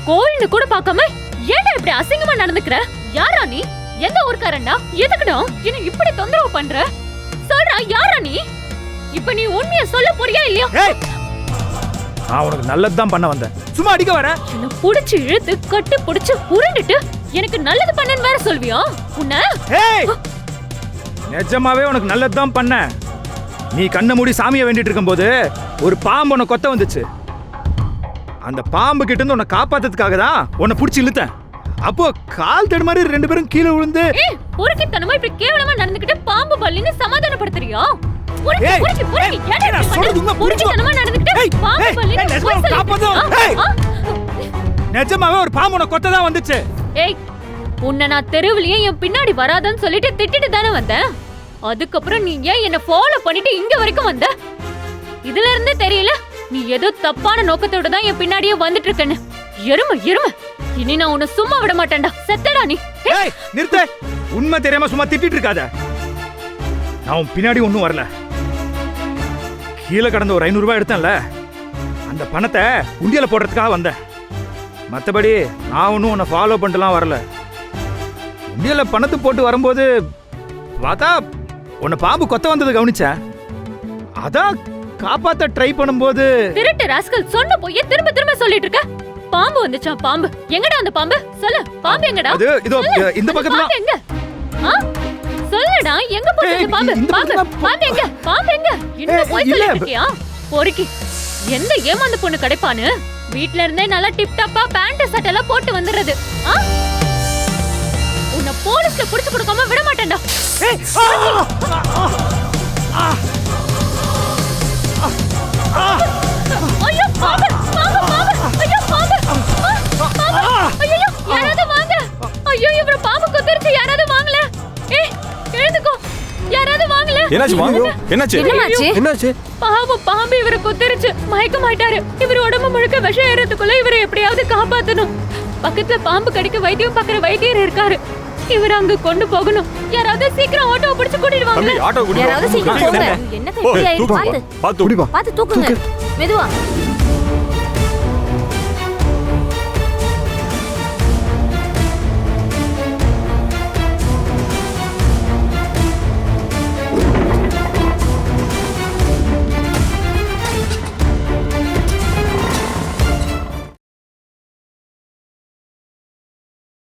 கோயில்னு கூட பார்க்காம ஏன்டா இப்படி அசிங்கமா நடந்துக்கிற? யாரா நீ? எந்த ஊர்க்காரன்டா? எதுக்குடா என்ன இப்படி தொந்தரவு பண்ற? சொல்றா, யாரா நீ? இப்ப நீ உண்மையை சொல்ல போறியா இல்லையா? நான் உனக்கு நல்லதுதான் பண்ண வந்தேன், சும்மா அடிக்க வர. என்ன புடிச்சு இழுத்து கட்டி புடிச்சு உருண்டுட்டு எனக்கு நல்லது பண்ணன்னு வேற சொல்வியா? உன்ன நிஜமாவே உனக்கு நல்லதுதான் பண்ண. நீ கண்ணை மூடி சாமியை வேண்டிட்டு இருக்கும்போது ஒரு பாம்பு உன்னை கொத்த வந்துச்சு. அந்த பாம்பு கிட்ட இருந்து உன்னை காப்பாத்துறதுக்காக தான் உன்னை புடிச்சு இழுத்தேன். அப்போ கால் தடு மாதிரி 2 பேரும் கீழே விழுந்து பொறுக்கித்தனமா இப்படி கேவலமா நடந்துக்கிட்டு பாம்பு பல்லின்னு சமாதானப்படுத்துறியா? நிஜமாவே ஒரு பாம்பு உன்னை கொத்த தான் வந்துச்சு. ஏய், உன்னை நான் தெருவுலயே என் பின்னாடி வராதன்னு சொல்லிட்டு திட்டிட்டு தானே வந்தேன். அதுக்கப்புறம் நீ ஏன் என்ன ஃபாலோ பண்ணிட்டு இங்க வரைக்கும் வந்த? இதுல இருந்தே தெரியல நீ ஏதோ தப்பான நோக்கத்தோட தான் என் பின்னாடியே வந்துட்டு இருக்கன்னு. எருமை எருமை, இனி நான் உன்னை சும்மா விட மாட்டேன்டா. செத்தடா நீ. ஏய் நிறுத்து, உண்மை தெரியாம சும்மா திட்டிட்டு இருக்காத. நான் உன் பின்னாடி ஒன்னும் வரல. கீழே கடந்த ஒரு 500 ரூபாய் எடுத்தேன்ல, அந்த பணத்தை உண்டியல போடுறதுக்காக வந்தேன். மற்றபடி நான் ஒன்னும் உன்னை ஃபாலோ பண்ணிட்டுலாம் வரல. உண்டியல பணத்தை போட்டு வரும்போது பார்த்தா உன்னை பாம்பு கொத்த வந்தது கவனிச்சேன். அதான் காப்பாத்த ட்ரை பண்ணும்போது திருட்டு ராஸ்கல் சொன்ன போய் திரும்ப திரும்ப சொல்லிட்டு இருக்க. பாம்பு வந்துச்சா? பாம்பு எங்கடா? அந்த பாம்பு சொல்லு. பாம்பு எங்கடா? அது இதோ இந்த பக்கத்துல. பாம்பு எங்க? சொல்லுடா, எங்க போச்சு பாம்பு? பாம்பு எங்க? பாம்பு எங்க? இன்னும் போய் சொல்லிட்டு இருக்கியா? பொறுக்கி எந்த ஏமாந்த பொண்ணு கிடைப்பான்னு வீட்ல இருந்தே நல்லா டிப் டாப்பா பேண்ட் சட்டை எல்லாம் போட்டு வந்துடுறது. உன்னை போலீஸ்ல புடிச்சு கொடுக்காம விட மாட்டேன்டா. ஐயோ பாம்பு, பாம்பு, பாம்பு, ஐயோ பாம்பு, ஐயோ யாராவது வாங்க. ஐயோ இவர பாம்பு கொத்திருச்சு, யாராவது வாங்கல. ஏய் எழுந்துக்கோ, யாராவது வாங்கல. என்னாச்சு? பாம்பு இவரை கொத்திருச்சு, மயக்கமாயிட்டாரு. இவர் உடம்பு முழுக்க விஷம் ஏறதுக்குள்ள இவரை எப்படியாவது காப்பாத்தணும். பக்கத்துல பாம்பு கடிக்க வைத்தியம் பாக்குற வைத்தியர் இருக்காரு. இவர் அங்க கொண்டு போகணும். யாராவது சீக்கிரம் ஆட்டோ பிடிச்சு கூட்டிட்டு வாங்க. யாராவது சீக்கிரம் போங்க. என்ன பாத்து தூக்குங்க மெதுவா.